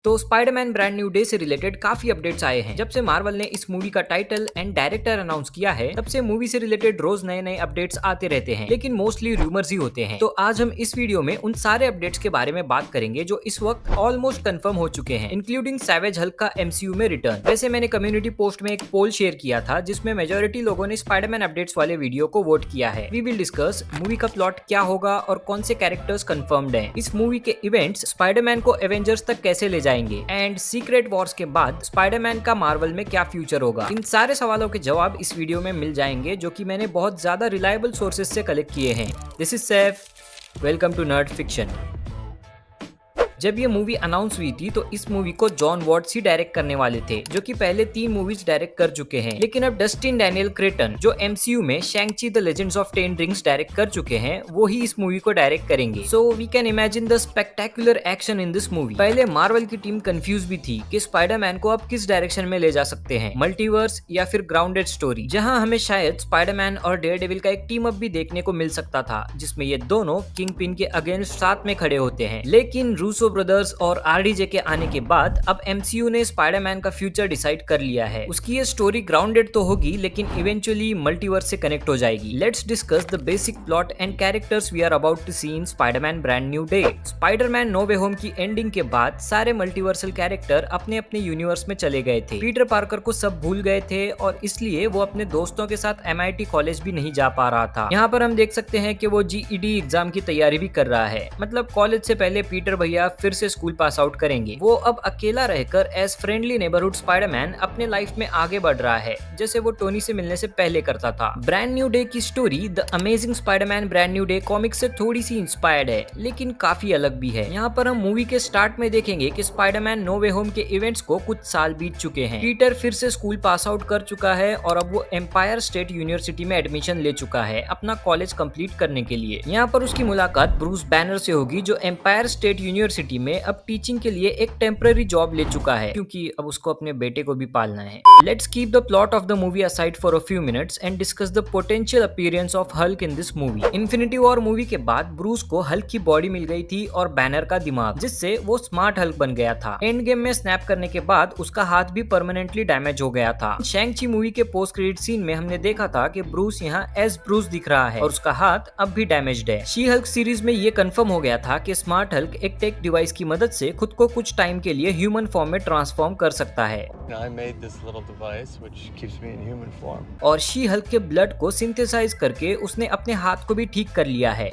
तो Spiderman Brand New day से related काफी अपडेट्स आए हैं। जब से मार्वल ने इस मूवी का टाइटल एंड डायरेक्टर अनाउंस किया है, तब से मूवी से रिलेटेड रोज नए नए अपडेट्स आते रहते हैं, लेकिन मोस्टली रूमर्स ही होते हैं। तो आज हम इस वीडियो में उन सारे अपडेट्स के बारे में बात करेंगे जो इस वक्त ऑलमोस्ट कंफर्म हो चुके हैं, इंक्लूडिंग सैवेज हल्क का एमसीयू में रिटर्न। वैसे मैंने कम्युनिटी पोस्ट में एक पोल शेयर किया था जिसमें मेजोरिटी लोगों ने स्पाइडरमैन अपडेट्स वाले वीडियो को वोट किया है। वी विल डिस्कस मूवी का प्लॉट क्या होगा और कौन से कैरेक्टर्स कंफर्म्ड हैं, इस मूवी के इवेंट्स स्पाइडरमैन को एवेंजर्स तक कैसे ले जाएंगे, एंड सीक्रेट वॉर्स के बाद स्पाइडरमैन का मार्वल में क्या फ्यूचर होगा। इन सारे सवालों के जवाब इस वीडियो में मिल जाएंगे, जो कि मैंने बहुत ज्यादा रिलायबल सोर्सेज से कलेक्ट किए हैं। This is Saif, welcome to Nerd Fiction. जब ये मूवी अनाउंस हुई थी तो इस मूवी को जॉन वॉट्स ही डायरेक्ट करने वाले थे, जो कि पहले 3 मूवीज डायरेक्ट कर चुके हैं। लेकिन अब डस्टिन डैनियल क्रेटन, जो एमसीयू में शैंग-ची the legends of 10 rings direct कर चुके हैं, वो ही इस मूवी को डायरेक्ट करेंगे। So we can imagine the spectacular action in this movie. पहले मार्वल की टीम कंफ्यूज भी थी कि स्पाइडरमैन को अब किस डायरेक्शन में ले जा सकते हैं, मल्टीवर्स या फिर ग्राउंडेड स्टोरी, जहां हमें शायद स्पाइडरमैन और डेयरडेविल का एक टीम अप भी देखने को मिल सकता था, जिसमें ये दोनों किंगपिन के अगेंस्ट साथ में खड़े होते हैं। लेकिन रूसो ब्रदर्स और आरडीजे के आने के बाद अब एमसीयू ने स्पाइडरमैन का फ्यूचर डिसाइड कर लिया है। उसकी ये स्टोरी ग्राउंडेड तो होगी, लेकिन इवेंचुअली मल्टीवर्स से कनेक्ट हो जाएगी। Let's discuss the basic plot and characters we are about to see in Spiderman Brand New Day. Spiderman No Way Home की एंडिंग के बाद सारे मल्टीवर्सल कैरेक्टर अपने अपने यूनिवर्स में चले गए थे। पीटर पार्कर को सब भूल गए थे और इसलिए वो अपने दोस्तों के साथ एमआईटी कॉलेज भी नहीं जा पा रहा था। यहाँ पर हम देख सकते हैं कि वो जीईडी एग्जाम की तैयारी भी कर रहा है। मतलब कॉलेज से पहले पीटर भैया फिर से स्कूल पास आउट करेंगे। वो अब अकेला रहकर एज फ्रेंडली नेबरहुड स्पाइडरमैन अपने लाइफ में आगे बढ़ रहा है, जैसे वो टोनी से मिलने से पहले करता था। ब्रांड न्यू डे की story the amazing Spiderman Brand New day comic से थोड़ी सी इंस्पायर्ड है, लेकिन काफी अलग भी है। यहाँ पर हम मूवी के स्टार्ट में देखेंगे कि स्पाइडरमैन नो वे होम के इवेंट्स को कुछ साल बीत चुके हैं। पीटर फिर से स्कूल पास आउट कर चुका है और अब वो एम्पायर स्टेट यूनिवर्सिटी में एडमिशन ले चुका है अपना कॉलेज कंप्लीट करने के लिए। यहाँ पर उसकी मुलाकात ब्रूस बैनर से होगी, जो एम्पायर स्टेट यूनिवर्सिटी में अब टीचिंग के लिए एक टेम्पररी जॉब ले चुका है, क्योंकि अब उसको अपने बेटे को भी पालना है। Let's keep the plot of the movie aside for a few minutes and discuss the potential appearance of Hulk in this movie. Infinity war movie के बाद ब्रूस को हल्क की बॉडी मिल गई थी और बैनर का दिमाग, जिससे वो स्मार्ट हल्क बन गया था। एंड गेम में स्नैप करने के बाद उसका हाथ भी परमानेंटली डैमेज हो गया था। शैंग-ची मूवी के पोस्ट क्रेडिट सीन में हमने देखा था कि ब्रूस यहाँ एज ब्रूस दिख रहा है और उसका हाथ अब भी डैमेज्ड है। शी हल्क सीरीज में ये कंफर्म हो गया था कि स्मार्ट हल्क एक टेक डिवाइस की मदद से खुद को कुछ टाइम के लिए ह्यूमन फॉर्म में ट्रांसफॉर्म कर सकता है। और शी हल्क के ब्लड को सिंथेसाइज करके उसने अपने हाथ को भी ठीक कर लिया है।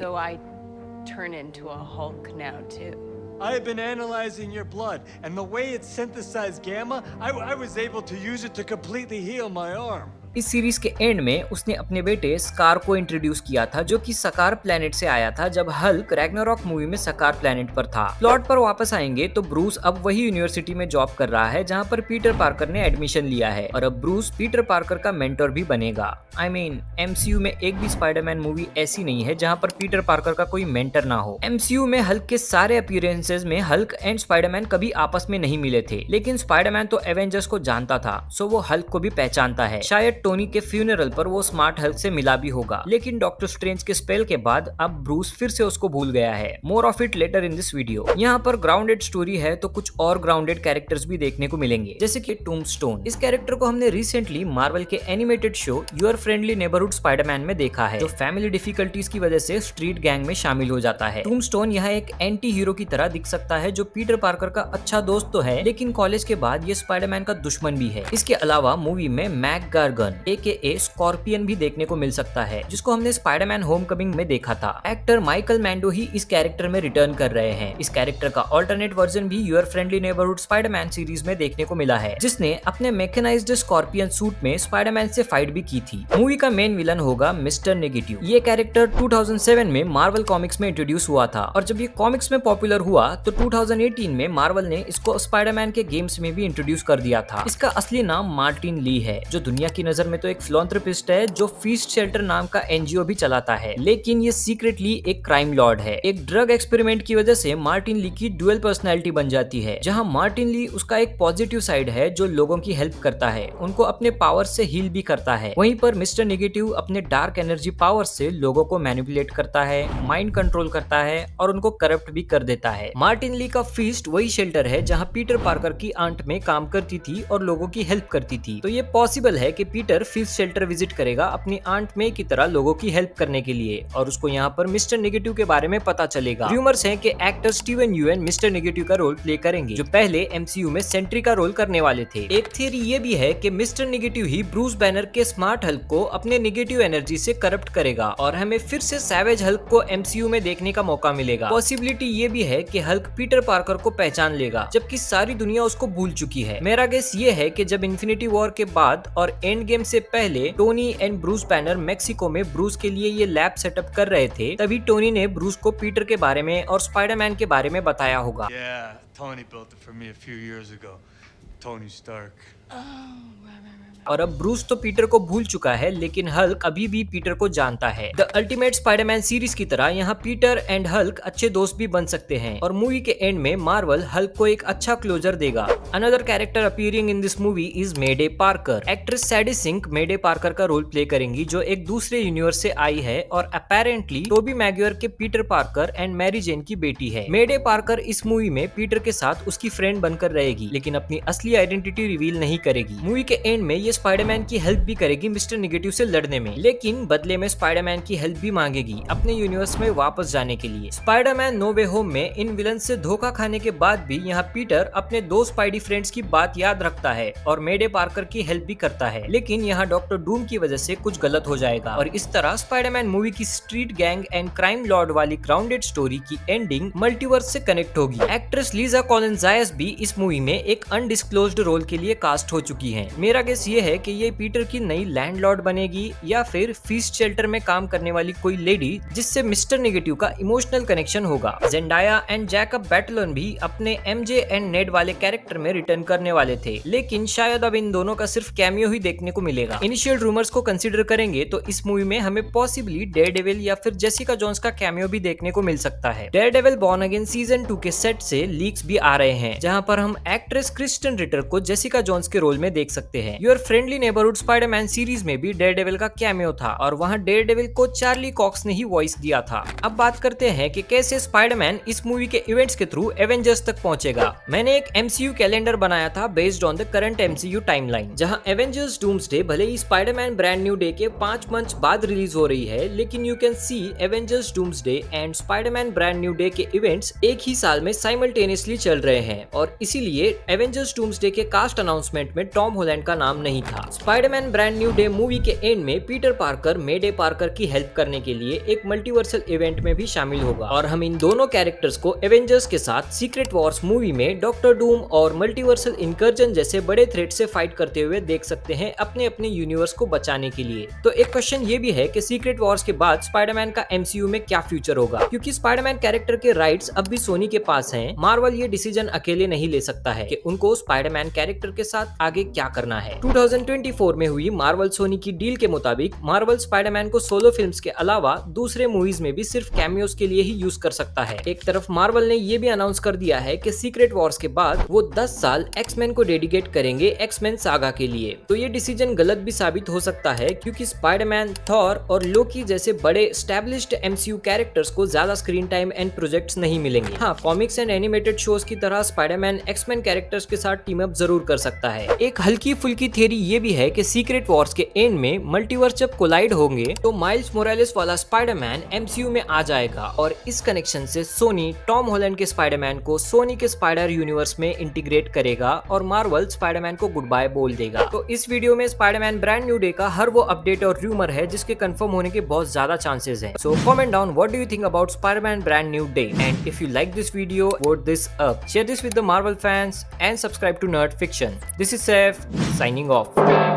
I have been analyzing your blood, and the way it synthesized gamma, I was able to use it to completely heal my arm. इस सीरीज के एंड में उसने अपने बेटे स्कार को इंट्रोड्यूस किया था, जो कि सकार प्लेनेट से आया था जब हल्क रैग्नारॉक मूवी में सकार प्लेनेट पर था। प्लॉट पर वापस आएंगे तो ब्रूस अब वही यूनिवर्सिटी में जॉब कर रहा है जहां पर पीटर पार्कर ने एडमिशन लिया है, और अब ब्रूस पीटर पार्कर का मेंटर भी बनेगा। आई मीन एमसीयू में एक भी स्पाइडरमैन मूवी ऐसी नहीं है जहां पर पीटर पार्कर का कोई मेंटर ना हो। एमसीयू में हल्क के सारे अपीयरेंसेस में हल्क एंड स्पाइडरमैन कभी आपस में नहीं मिले थे, लेकिन स्पाइडरमैन तो एवेंजर्स को जानता था, सो वो हल्क को भी पहचानता है। शायद टोनी के फ्यूनरल पर वो स्मार्ट हल्क से मिला भी होगा, लेकिन डॉक्टर स्ट्रेंज के स्पेल के बाद अब ब्रूस फिर से उसको भूल गया है। More of it later in this video. यहाँ पर ग्राउंडेड स्टोरी है तो कुछ और ग्राउंडेड कैरेक्टर्स भी देखने को मिलेंगे, जैसे कि टूम्बस्टोन। इस कैरेक्टर को हमने रिसेंटली मार्वल के animated show your friendly neighbourhood Spiderman में देखा है, जो फैमिली डिफिकल्टीज की वजह से स्ट्रीट गैंग में शामिल हो जाता है। टूम्बस्टोन यहाँ एक एंटी हीरो की तरह दिख सकता है, जो पीटर पार्कर का अच्छा दोस्त तो है, लेकिन कॉलेज के बाद ये स्पाइडरमैन का दुश्मन भी है। इसके अलावा मूवी में मैक गार्गन AKA स्कॉर्पियन भी देखने को मिल सकता है, जिसको हमने स्पाइडरमैन होमकमिंग में देखा था। एक्टर माइकल मैंडो ही इस कैरेक्टर में रिटर्न कर रहे हैं। इस कैरेक्टर का ऑल्टरनेट वर्जन भी your friendly neighbourhood Spiderman series में देखने को मिला है, जिसने अपने मैकेनाइज्ड स्कॉर्पियन सूट में स्पाइडरमैन से फाइट भी की थी। मूवी का मेन विलन होगा मिस्टर नेगेटिव। ये कैरेक्टर 2007 में मार्वल कॉमिक्स में इंट्रोड्यूस हुआ था, और जब ये कॉमिक्स में पॉपुलर हुआ तो 2018 में मार्वल ने इसको स्पाइडरमैन के गेम्स में भी इंट्रोड्यूस कर दिया था। इसका असली नाम मार्टिन ली है, जो दुनिया की नजर में तो एक फिलॉन्थ्रोपिस्ट है जो फीस्ट शेल्टर नाम का एनजीओ भी चलाता है, लेकिन ये सीक्रेटली एक क्राइम लॉर्ड है। एक ड्रग एक्सपेरिमेंट की वजह से मार्टिन ली की ड्यूअल पर्सनैलिटी बन जाती है, जहाँ मार्टिन ली उसका एक पॉजिटिव साइड है जो लोगों की हेल्प करता है, उनको अपने पावर से हील भी करता है। वहीं पर मिस्टर नेगेटिव अपने डार्क एनर्जी पावर से लोगों को मैनिपुलेट करता है, माइंड कंट्रोल करता है और उनको करप्ट भी कर देता है। मार्टिन ली का फीस्ट वही शेल्टर है जहाँ पीटर पार्कर की आंट में काम करती थी और लोगों की हेल्प करती थी। तो ये पॉसिबल है कि पीटर फीस्ट शेल्टर विजिट करेगा अपनी आंट में की तरह लोगों की हेल्प करने के लिए, और उसको यहाँ पर मिस्टर नेगेटिव के बारे में पता चलेगा। रूमर्स हैं कि actor Steven UN mister negative का रोल प्ले करेंगे, जो पहले एमसीयू में सेंट्री का रोल करने वाले थे। एक थियरी ये भी है कि मिस्टर नेगेटिव ही ब्रूस बैनर के स्मार्ट हल्क को अपने नेगेटिव एनर्जी से करप्ट करेगा और हमें फिर से सैवेज हल्क को एमसीयू में देखने का मौका मिलेगा। पॉसिबिलिटी ये भी है कि हल्क पीटर पार्कर को पहचान लेगा जबकि सारी दुनिया उसको भूल चुकी है। मेरा गेस ये है कि जब इन्फिनिटी वॉर के बाद और एंड गेम से पहले Tony and Bruce banner Mexico में ब्रूस के लिए ये लैब सेटअप कर रहे थे, तभी टोनी ने ब्रूस को पीटर के बारे में और स्पाइडरमैन के बारे में बताया होगा। Yeah, Tony built it for me a few years ago. Tony Stark. और अब ब्रूस तो पीटर को भूल चुका है, लेकिन हल्क अभी भी पीटर को जानता है। द अल्टीमेट स्पाइडरमैन सीरीज की तरह यहाँ पीटर एंड हल्क अच्छे दोस्त भी बन सकते हैं और मूवी के एंड में मार्वल हल्क को एक अच्छा क्लोजर देगा। Another character appearing in this movie is Mayday Parker. Actress Sadie Sink Mayday Parker का रोल प्ले करेंगी, जो एक दूसरे यूनिवर्स से आई है और अपेरेंटली टोबी मैग्वायर के Peter Parker and Mary Jane की बेटी है। मेडे पार्कर इस मूवी में पीटर के साथ उसकी फ्रेंड बनकर रहेगी, लेकिन अपनी असली आइडेंटिटी रिवील नहीं करेगी। मूवी के एंड में ये स्पाइडरमैन की हेल्प भी करेगी मिस्टर नेगेटिव से लड़ने में, लेकिन बदले में स्पाइडरमैन की हेल्प भी मांगेगी अपने यूनिवर्स में वापस जाने के लिए। स्पाइडरमैन नो वे होम में इन विलन से धोखा खाने के बाद भी यहाँ पीटर अपने दो स्पाइडी फ्रेंड्स की बात याद रखता है और मेडे पार्कर की हेल्प भी करता है, लेकिन यहाँ डॉक्टर डूम की वजह से कुछ गलत हो जाएगा और इस तरह स्पाइडरमैन मूवी की street gang and crime Lord वाली ग्राउंडेड स्टोरी की एंडिंग मल्टीवर्स से कनेक्ट होगी। एक्ट्रेस लीजा कॉलिन जायस भी इस मूवी में एक अनडिस्क्लोज्ड रोल के लिए कास्ट हो चुकी है। मेरा गेस ये है कि ये पीटर की नई लैंडलॉर्ड बनेगी या फिर फीस्ट शेल्टर में काम करने वाली कोई लेडी जिससे मिस्टर नेगेटिव का इमोशनल कनेक्शन होगा। जेंडाया एंड जैकब बैटलन भी अपने एमजे एंड नेड वाले कैरेक्टर में रिटर्न करने वाले थे, लेकिन शायद अब इन दोनों का सिर्फ कैमियो ही देखने को मिलेगा। इनिशियल रूमर्स को कंसीडर करेंगे तो इस मूवी में हमें पॉसिबली डेयरडेविल या फिर जेसिका जोन्स का कैमियो भी देखने को मिल सकता है। डेयरडेविल बॉर्न अगेन सीजन 2 के सेट से लीक्स भी आ रहे हैं, जहां पर हम एक्ट्रेस क्रिस्टन रिटर को जेसिका जोन्स के रोल में देख सकते हैं। Your friendly neighbourhood Spiderman series में भी डेयरडेविल का कैमियो था और वहां डेयरडेविल को चार्ली कॉक्स ने ही वॉइस दिया था। अब बात करते हैं कि कैसे स्पाइडरमैन इस मूवी के इवेंट्स के थ्रू एवेंजर्स तक पहुंचेगा। मैंने एक एमसीयू कैलेंडर बनाया था based on the current MCU timeline, जहां एवेंजर्स डूम्सडे भले ही स्पाइडरमैन ब्रांड न्यू डे के 5 मंथ बाद रिलीज हो रही है, लेकिन you can see Avengers doomsday and Spiderman Brand New day के इवेंट्स एक ही साल में साइमल्टेनियसली चल रहे हैं और इसीलिए एवेंजर्स डूम्सडे के कास्ट अनाउंसमेंट में टॉम हॉलैंड का नाम नहीं था। Spiderman Brand New day movie के एंड में पीटर पार्कर मेडे पार्कर की हेल्प करने के लिए एक मल्टीवर्सल इवेंट में भी शामिल होगा और हम इन दोनों कैरेक्टर्स को एवेंजर्स के साथ सीक्रेट वॉर्स मूवी में डॉक्टर डूम और मल्टीवर्सल इनकर्जन जैसे बड़े थ्रेट से फाइट करते हुए देख सकते हैं अपने अपने यूनिवर्स को बचाने के लिए। तो एक क्वेश्चन ये भी है कि सीक्रेट वॉर्स के बाद स्पाइडरमैन का एमसीयू में क्या फ्यूचर होगा, क्योंकि स्पाइडरमैन कैरेक्टर के राइट्स अब भी सोनी के पास हैं। मार्वल ये डिसीजन अकेले नहीं ले सकता है कि उनको स्पाइडरमैन कैरेक्टर के साथ आगे क्या करना है। 2024 में हुई मार्वल सोनी की डील के मुताबिक मार्वल स्पाइडरमैन को सोलो फिल्म्स के अलावा दूसरे मूवीज में भी सिर्फ कैमियोस के लिए ही यूज कर सकता है। एक तरफ मार्वल ने ये भी अनाउंस कर दिया है कि सीक्रेट वॉर्स के बाद वो 10 साल एक्समैन को डेडिकेट करेंगे एक्समैन सागा के लिए। तो ये डिसीजन गलत भी साबित हो सकता है, क्योंकि स्पाइडरमैन, थॉर और लोकी जैसे बड़े एस्टैब्लिश्ड एमसीयू कैरेक्टर्स को ज्यादा स्क्रीन टाइम एंड प्रोजेक्ट्स नहीं मिलेंगे। हाँ, कॉमिक्स एंड एनिमेटेड शोज की तरह स्पाइडरमैन एक्समैन कैरेक्टर्स के साथ टीम अप जरूर कर सकता है। एक हल्की फुल्की थियरी ये भी है कि सीक्रेट वॉर्स के एंड में मल्टीवर्स जब कोलाइड होंगे तो माइल्स मोरालेस वाला स्पाइडरमैन एमसीयू में आ जाएगा और इस कनेक्शन से सोनी टॉम हॉलैंड के स्पाइडरमैन को सोनी के स्पाइडर यूनिवर्स में इंटीग्रेट करेगा और मार्वल स्पाइडरमैन को गुड बाय बोल देगा। तो इस वीडियो में स्पाइडरमैन ब्रांड न्यू डे का हर वो अपडेट और रूमर है जिसके कंफर्म होने के बहुत ज्यादा चांसेस हैं। So comment down what do you think about Spiderman Brand New day, and if you like this video, vote this up, share this with the Marvel fans and subscribe to Nerd Fiction. This is Saif signing off.